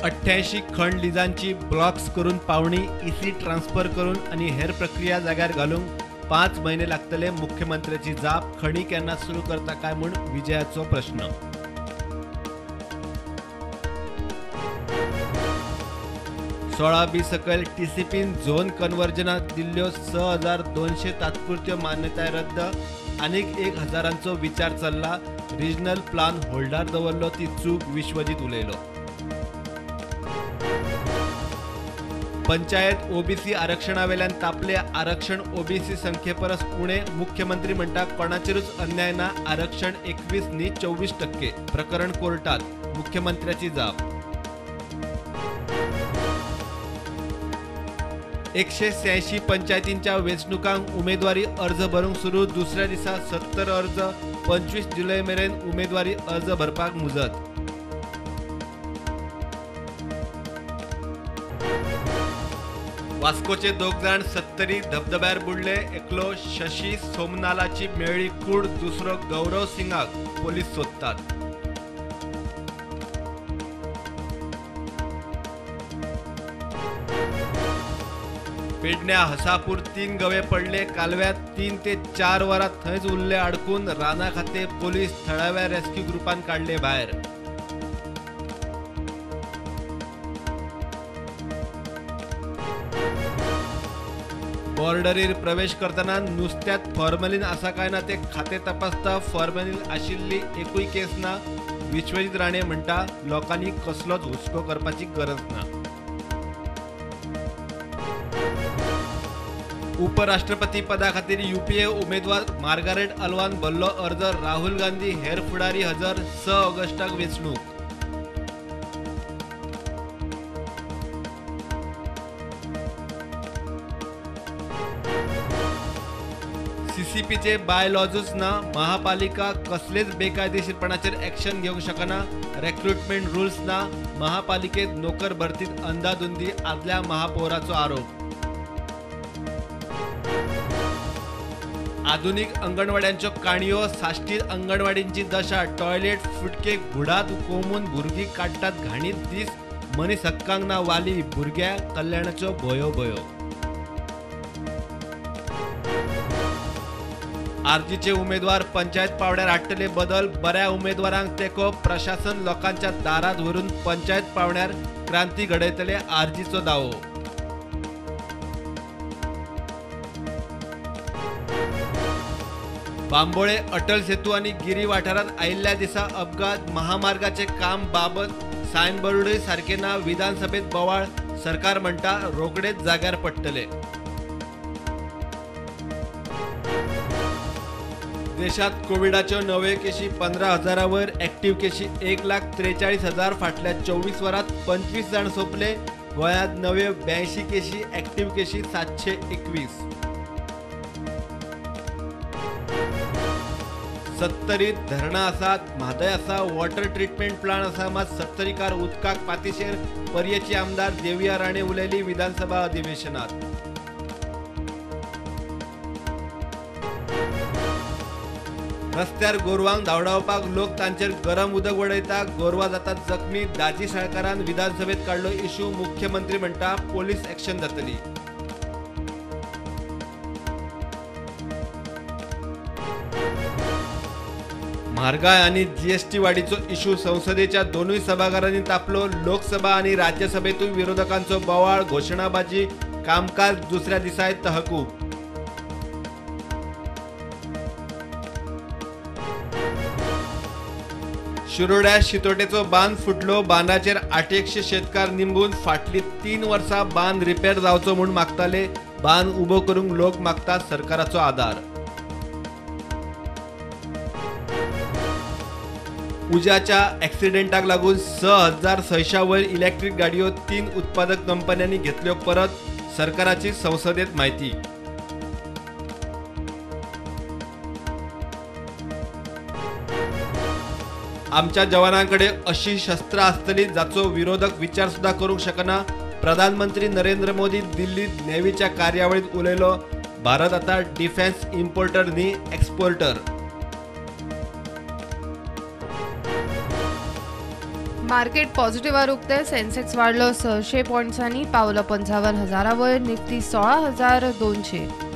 88 खंड लिजांची ब्लॉक्स करून पावणी इसी ट्रान्सफर करून आणि हेर प्रक्रिया जाग्यार घालूंक 5 महिने लागतले। मुख्यमंत्र्याची जाप खणीक यांना सुरू करता काय म्हूण विजयाचो प्रश्न। सोळा बी सकयल टीसीपीन झोन कन्वर्जनाक दिल्ल्यो 6200 तात्पुरत्यो मान्यताय रद्द। आनीक 1000 विचार चल्ला। रिजनल प्लान होल्डार दवरलो ती चूक विश्वजीत उलयलो। पंचायत ओबीसी आरक्षणावेल्यान तापले। आरक्षण ओबीसी संख्ये परस उणे। मुख्यमंत्री म्हणटा कोणाचेरूच अन्याय ना। आरक्षण 21 न्ही 24%। प्रकरण कोर्टात। मुख्यमंत्र्याची जाप। 186 पंचायतींच्या वेंचणुकांक उमेदवारी अर्ज भरूंक सुरू। दुसऱ्या दिसा 70 अर्ज। 25 जुलै मेरेन उमेदवारी अर्ज भरपाक मुजत। वास्कोचे 2 जाण 70 धबधब्यार बुडले। एकलो शशी सोमनालाची मेळ्ळी कूड। दुसरो गौरव सिंगाक पोलीस सोदतात। पेडण्या हसापूर 3 गवे पडले। कालव्यात 3 ते 4 वरां थंयच उरले अडकून। राना खाते पोलीस थळाव्या रेस्क्यू ग्रुपान काढले भायर। बॉर्डरीर प्रवेश करताना नुस्त्यात फॉर्मलिन आसा काय ना ते खाते तपासता। फॉर्मलिन आशिल्ली एकूय केस ना। विश्वजीत राणे म्हणटा लोकांनी कसलोच हुस्को करपाची गरज ना। उपराष्ट्रपती पदा खातीर यूपीए उमेदवार मार्गारेट अल्वान भरलो अर्ज। राहुल गांधी हेर फुडारी हजर। 6 ऑगस्टाक वेंचणूक। सीसीपीचे बायलॉजूच ना। महापालिका कसलेच बेकायदेशीरपणाचेर एक्शन घेवंक शकना। रिक्रुटमेंट रूल्स ना। महापालिकेत नोकर भरतीत अंदाधुंदी आदल्या महापौराचो आरोप। आधुनिक अंगणवाड्यांच्यो काणयो। साश्टीत अंगणवाडींची दशा। टॉयलेट फुटके घुडात कोंबून भुरगीं काडटात घाणीत दीस। मनीस हक्कांक ना वाली। भुरग्या कल्याणाच्यो भयो भयो। आरजीचे उमेदवार पंचायत पावड्यार हाडटले बदल। बऱ्या उमेदवारांक तेको। प्रशासन लोकांच्या दारात व्हरून पंचायत पावड्यार क्रांती घडयतले आरजीचो दावो। बांबोळे अटल सेतू आणि गिरी वाठारात आयिल्ल्या दिसा अपघात। महामार्गाचे काम बाबत सायनबोर्डूय सारखे ना। विधानसभेत बोवाळ। सरकार म्हणटा रोकडेच जाग्यार पडटले। देशात कोविडाच्यो नव्यो केशी 15,000 वयर। एक्टिव्ह केशी 1,43,000। फाटल्या 24 वरांत 25 जाण सोंपले। गोंयांत नव्यो 82 केशी। एक्टिव्ह केशी 721। 70 धरणां आसात। म्हादय आसा। वॉटर ट्रीटमेंट प्लांट आसा। मात 70कार उदकाक पातीशेर। पर्येची आमदार देविया राणे उलयली विधानसभा अधिवेशनात। रस्त्यार गोरवांक धांवडावपाक लोक तांचेर गरम उदक उडयता। गोरवां जातात जखमी। दाजी साळकारान विधानसभेत काडलो इशू। मुख्यमंत्री म्हणटा पोलीस एक्शन जातली। म्हारगाय आणि जीएसटी वाडीचो इशू संसदेच्या दोनूय सभाघरांनी तापलो। लोकसभा आणि राज्यसभेतूय विरोधकांचो बोवाळ। घोषणाबाजी। कामकाज दुसऱ्या दिसाय तहकूब। शिरोड्या शितोटेचो बांद फुटलो। बांदाचेर 800 शेतकार निंबून। फाटली 3 वर्सां बांद रिपेर जावचो म्हूण मागताले। बांद उबो करूंक लोक मागतात सरकाराचो आदार। उज्याच्या एक्सिडेंटाक लागून 6,600 वयर इलेक्ट्रिक गाडयो 3 उत्पादक कंपन्यांनी घेतल्यो परत। सरकाराची संसदेत म्हायती। आमच्या जवानांकडे अशी शस्त्रां आसतली जाचो विरोधक विचार सुद्धा करूंक शकना। प्रधानमंत्री नरेंद्र मोदी दिल्लीत नेव्हीच्या कार्यावळीत उलयलो। भारत आता डिफेन्स इम्पोर्टर न्ही एक्सपोर्टर। मार्केट पॉझिटिव्हवर उगते. सेन्सेक्स वाढलं 600 पॉईंट्सांनी, पावलं 55,000 वर. निफ्टी 16,200.